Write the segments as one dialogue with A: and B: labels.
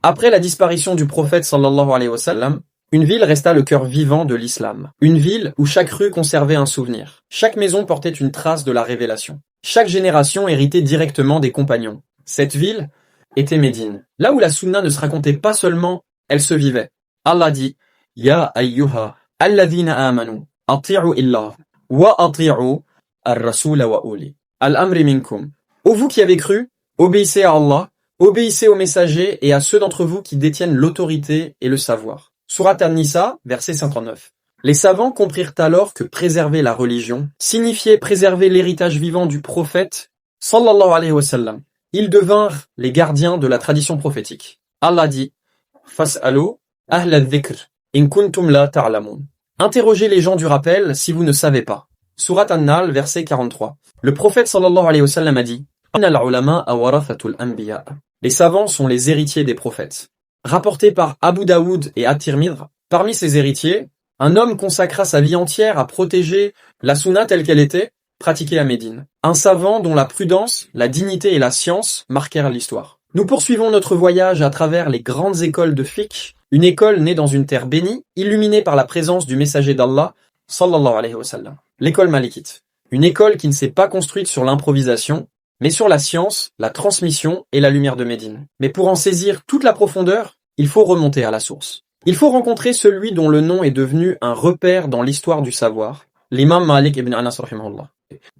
A: Après la disparition du prophète sallallahu alayhi wa sallam, une ville resta le cœur vivant de l'islam. Une ville où chaque rue conservait un souvenir. Chaque maison portait une trace de la révélation. Chaque génération héritait directement des compagnons. Cette ville était Médine. Là où la sunna ne se racontait pas seulement, elle se vivait. Allah dit « Ya ayyuha alladhina amanu ati'u illah wa ati'u ar-rasula wa uli al-amri minkum » Ô vous qui avez cru, obéissez à Allah, obéissez aux messagers et à ceux d'entre vous qui détiennent l'autorité et le savoir. Sourate An-Nisa, verset 139. Les savants comprirent alors que préserver la religion signifiait préserver l'héritage vivant du prophète sallallahu alayhi wa sallam. Ils devinrent les gardiens de la tradition prophétique. Allah dit « Fas'alu ahla dhikr in kuntum la ta'lamun » Interrogez les gens du rappel si vous ne savez pas. Sourate An-Nahl, verset 43. Le prophète sallallahu alayhi wa sallam a dit « Innal ulama warathatul anbiya » Les savants sont les héritiers des prophètes. Rapporté par Abu Daoud et At-Tirmidhi, parmi ses héritiers, un homme consacra sa vie entière à protéger la sunna telle qu'elle était, pratiquée à Médine. Un savant dont la prudence, la dignité et la science marquèrent l'histoire. Nous poursuivons notre voyage à travers les grandes écoles de fiqh, une école née dans une terre bénie, illuminée par la présence du messager d'Allah, sallallahu alayhi wa sallam. L'école malikite. Une école qui ne s'est pas construite sur l'improvisation, mais sur la science, la transmission et la lumière de Médine. Mais pour en saisir toute la profondeur, il faut remonter à la source. Il faut rencontrer celui dont le nom est devenu un repère dans l'histoire du savoir, l'imam Malik ibn Anas rahimahullah.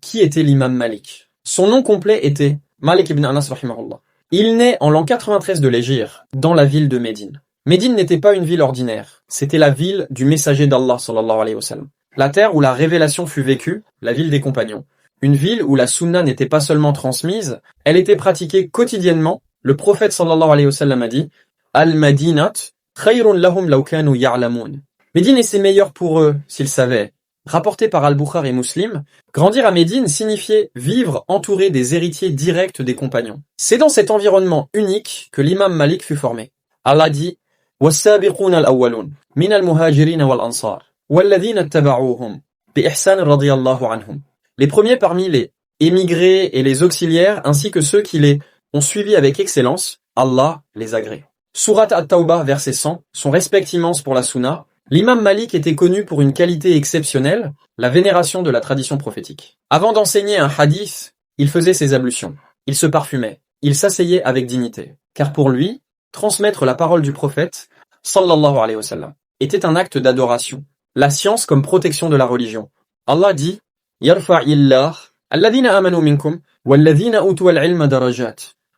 A: Qui était l'imam Malik? Son nom complet était Malik ibn Anas rahimahullah. Il naît en l'an 93 de l'Hégire, dans la ville de Médine. Médine n'était pas une ville ordinaire, c'était la ville du messager d'Allah sallallahu alayhi wa sallam. La terre où la révélation fut vécue, la ville des compagnons. Une ville où la sunna n'était pas seulement transmise, elle était pratiquée quotidiennement. Le prophète sallallahu alayhi wa sallam a dit « Al-Madinat khayrun lahum law kanu ya'lamun » Médine était meilleur pour eux s'ils savaient. Rapporté par Al-Bukhari et Muslim, grandir à Médine signifiait vivre entouré des héritiers directs des compagnons. C'est dans cet environnement unique que l'imam Malik fut formé. Allah dit « Was-sabiqun al-awwalun min al-muhajirin wal-ansar walladhina ittaba'uhum bi ihsan radiyallahu anhum » Les premiers parmi les émigrés et les auxiliaires, ainsi que ceux qui les ont suivis avec excellence, Allah les agrée. Sourate At-Tawbah, verset 100, son respect immense pour la sunna. L'imam Malik était connu pour une qualité exceptionnelle, la vénération de la tradition prophétique. Avant d'enseigner un hadith, il faisait ses ablutions, il se parfumait, il s'asseyait avec dignité. Car pour lui, transmettre la parole du prophète, sallallahu alayhi wa sallam, était un acte d'adoration. La science comme protection de la religion. Allah dit Yarfa'illah alladhina amanu minkum walladhina utul ilma darajat.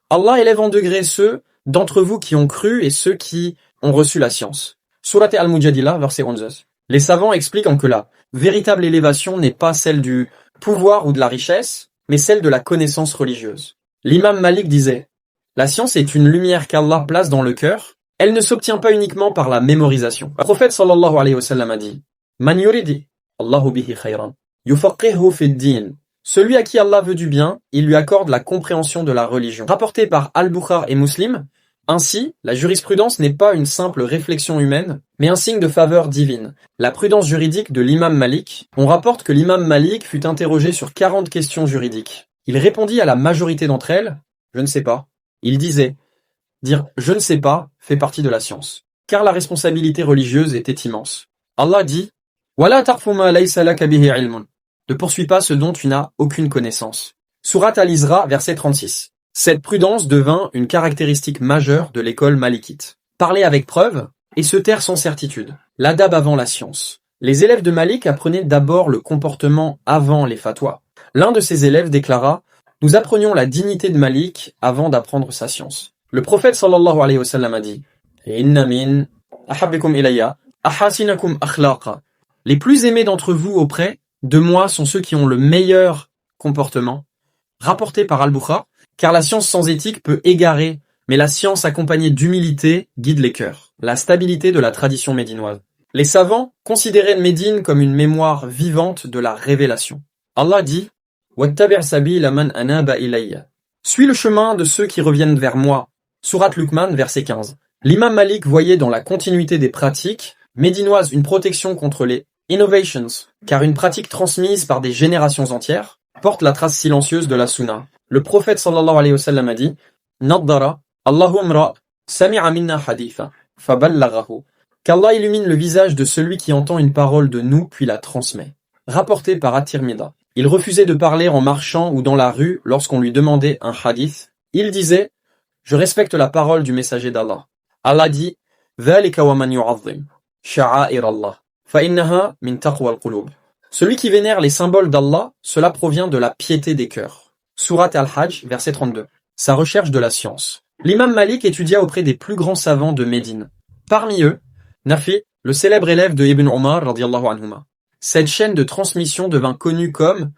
A: Allah élève en degré ceux d'entre vous qui ont cru et ceux qui ont reçu la science. Sourate Al-Mujadilah, verset 11. Les savants expliquent que la véritable élévation n'est pas celle du pouvoir ou de la richesse, mais celle de la connaissance religieuse. L'imam Malik disait la science est une lumière qu'Allah place dans le cœur. Elle ne s'obtient pas uniquement par la mémorisation. Le prophète sallallahu alayhi wa sallam a dit Man yuridi Allahu bihi khayran yufaqihu fid din. Celui à qui Allah veut du bien, il lui accorde la compréhension de la religion. Rapporté par Al-Bukhari et Muslim, ainsi, la jurisprudence n'est pas une simple réflexion humaine, mais un signe de faveur divine. La prudence juridique de l'imam Malik, on rapporte que l'imam Malik fut interrogé sur 40 questions juridiques. Il répondit à la majorité d'entre elles, je ne sais pas. Il disait, dire je ne sais pas fait partie de la science, car la responsabilité religieuse était immense. Allah dit, Wala taqfu ma laysa laka bihi ilmun. Ne poursuis pas ce dont tu n'as aucune connaissance. Sourate Al-Isra, verset 36. Cette prudence devint une caractéristique majeure de l'école malikite. Parler avec preuve et se taire sans certitude. L'adab avant la science. Les élèves de Malik apprenaient d'abord le comportement avant les fatwas. L'un de ses élèves déclara « Nous apprenions la dignité de Malik avant d'apprendre sa science. » Le prophète sallallahu alayhi wa sallam a dit « Inna min ahabbikum ilayya ahasinakum akhlaqa. » Les plus aimés d'entre vous auprès de moi sont ceux qui ont le meilleur comportement. Rapporté par Al-Bukhari, car la science sans éthique peut égarer, mais la science accompagnée d'humilité guide les cœurs. La stabilité de la tradition médinoise. Les savants considéraient Médine comme une mémoire vivante de la révélation. Allah dit « Wattabi' sabila man anaba ilayya » Suis le chemin de ceux qui reviennent vers moi. Sourate Luqman, verset 15. L'imam Malik voyait dans la continuité des pratiques médinoises une protection contre les innovations, car une pratique transmise par des générations entières porte la trace silencieuse de la sunna. Le prophète sallallahu alayhi wa sallam a dit « Naddara Allahu amra Sami'a minna haditha, faballaghahu. Qu'Allah illumine le visage de celui qui entend une parole de nous puis la transmet. Rapporté par At-Tirmidhi. Il refusait de parler en marchant ou dans la rue lorsqu'on lui demandait un hadith. Il disait « Je respecte la parole du messager d'Allah ». Allah dit « Dhalika wa man yu'azzim sha'a'ir Allah, fa innaha min taqwa al-qulub ». Celui qui vénère les symboles d'Allah, cela provient de la piété des cœurs. Sourate Al-Hajj, verset 32. Sa recherche de la science. L'imam Malik étudia auprès des plus grands savants de Médine. Parmi eux, Nafi, le célèbre élève de Ibn Omar, radiyallahu anhuma. Cette chaîne de transmission devint connue comme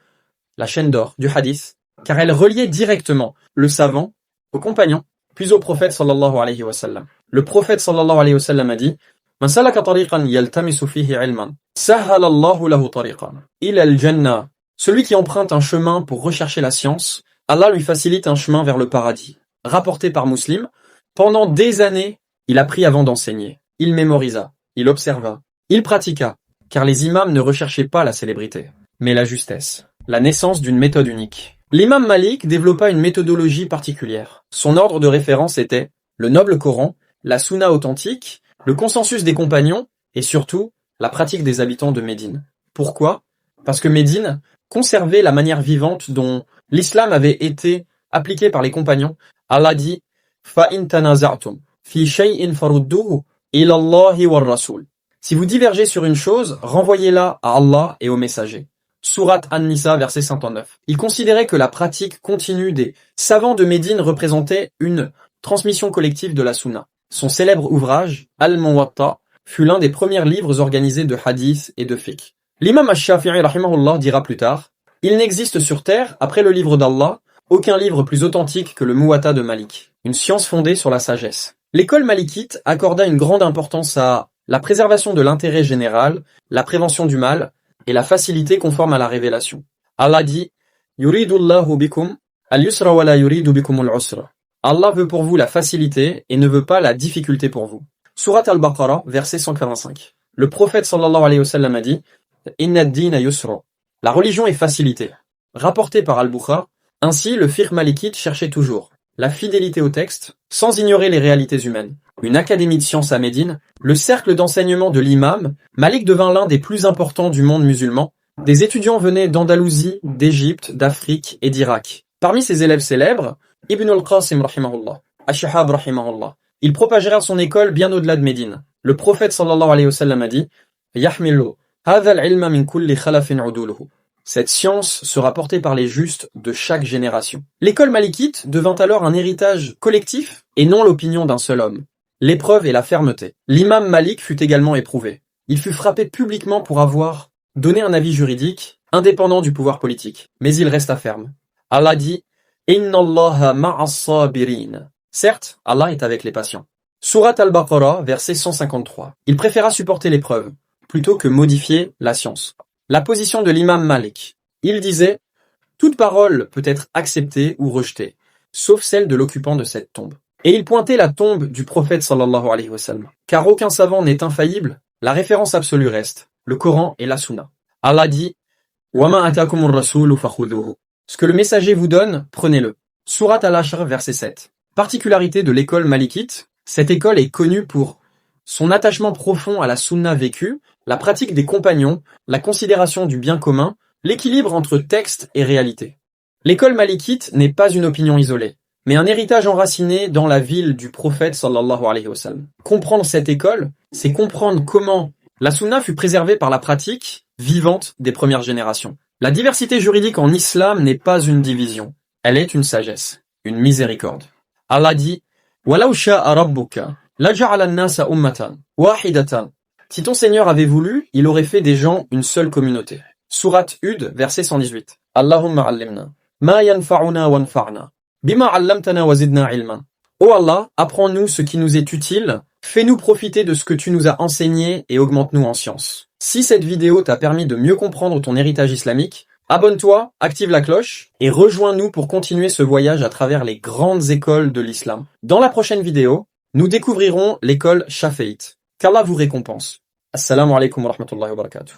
A: la chaîne d'or du hadith, car elle reliait directement le savant au compagnon, puis au prophète sallallahu alayhi wa sallam. Le prophète sallallahu alayhi wa sallam a dit « Man salaka tariqan yaltamisu fihi ilman, sahhala Allahu lahu tariqan, ila al-jannah » Celui qui emprunte un chemin pour rechercher la science, Allah lui facilite un chemin vers le paradis. Rapporté par Muslim, pendant des années, il apprit avant d'enseigner. Il mémorisa, il observa, il pratiqua, car les imams ne recherchaient pas la célébrité, mais la justesse. La naissance d'une méthode unique. L'imam Malik développa une méthodologie particulière. Son ordre de référence était le noble Coran, la Sunna authentique, le consensus des compagnons et surtout la pratique des habitants de Médine. Pourquoi ? Parce que Médine conservait la manière vivante dont l'islam avait été appliqué par les compagnons. Allah dit « Fa'in tanaza'tum fi shay'in farudduhu ila Allahi war Rasul » Si vous divergez sur une chose, renvoyez-la à Allah et au messager. Sourate An-Nisa, verset 59. Il considérait que la pratique continue des savants de Médine représentait une transmission collective de la Sunna. Son célèbre ouvrage, Al-Muwatta, fut l'un des premiers livres organisés de hadith et de fiqh. L'imam Ash-Shafi'i rahimahullah dira plus tard « Il n'existe sur terre, après le livre d'Allah, aucun livre plus authentique que le Muwatta de Malik, une science fondée sur la sagesse. » L'école malikite accorda une grande importance à la préservation de l'intérêt général, la prévention du mal et la facilité conforme à la révélation. Allah dit « Yuridullahu bikum al-yusra wa la yuridu bikum al-usra » Allah veut pour vous la facilité et ne veut pas la difficulté pour vous. Sourate Al-Baqarah, verset 185. Le prophète sallallahu alayhi wa sallam a dit « Inna ad-dina yusra » La religion est facilité. Rapporté par Al-Bukhari, ainsi le fiqh malikite cherchait toujours la fidélité au texte, sans ignorer les réalités humaines. Une académie de sciences à Médine, le cercle d'enseignement de l'imam, Malik devint l'un des plus importants du monde musulman. Des étudiants venaient d'Andalousie, d'Égypte, d'Afrique et d'Irak. Parmi ses élèves célèbres, Ibn al-Qasim rahimahullah, Ash-Shahab rahimahullah. Il propagera son école bien au-delà de Médine. Le prophète sallallahu alayhi wa sallam a dit « Yahmilu, hadha al-ilma min kulli khalafin uduluhu » Cette science sera portée par les justes de chaque génération. L'école malikite devint alors un héritage collectif et non l'opinion d'un seul homme. L'épreuve et la fermeté. L'imam Malik fut également éprouvé. Il fut frappé publiquement pour avoir donné un avis juridique indépendant du pouvoir politique. Mais il resta ferme. Allah dit « Inna Allaha ma'as sabirin » Certes, Allah est avec les patients. Sourate Al-Baqarah, verset 153. Il préféra supporter l'épreuve plutôt que modifier la science. La position de l'imam Malik. Il disait « Toute parole peut être acceptée ou rejetée, sauf celle de l'occupant de cette tombe. » Et il pointait la tombe du prophète sallallahu alayhi wa sallam. Car aucun savant n'est infaillible, la référence absolue reste, le Coran et la Sunna. Allah dit « Wa ma atakumur rasulu fakhudhuhu » Ce que le messager vous donne, prenez-le. Sourate Al-Ashr, verset 7. Particularité de l'école malikite, cette école est connue pour son attachement profond à la Sunna vécue, la pratique des compagnons, la considération du bien commun, l'équilibre entre texte et réalité. L'école malikite n'est pas une opinion isolée, mais un héritage enraciné dans la ville du prophète sallallahu alayhi wa sallam. Comprendre cette école, c'est comprendre comment la Sunna fut préservée par la pratique vivante des premières générations. La diversité juridique en islam n'est pas une division, elle est une sagesse, une miséricorde. Allah dit « Walau sha'a rabbuka laja'ala an-nasa ummatan wahidatan » Si ton Seigneur avait voulu, il aurait fait des gens une seule communauté. Sourate Hud, verset 118. Allahumma allimna ma yanfa'una wanfa'na bima 'allamtana wa zidna ilman. Ô Allah, apprends-nous ce qui nous est utile, fais-nous profiter de ce que tu nous as enseigné et augmente-nous en science. Si cette vidéo t'a permis de mieux comprendre ton héritage islamique, abonne-toi, active la cloche et rejoins-nous pour continuer ce voyage à travers les grandes écoles de l'islam. Dans la prochaine vidéo, nous découvrirons l'école Shafi'ite. Qu'Allah vous récompense. Assalamu alaikum wa rahmatullahi wa barakatuh.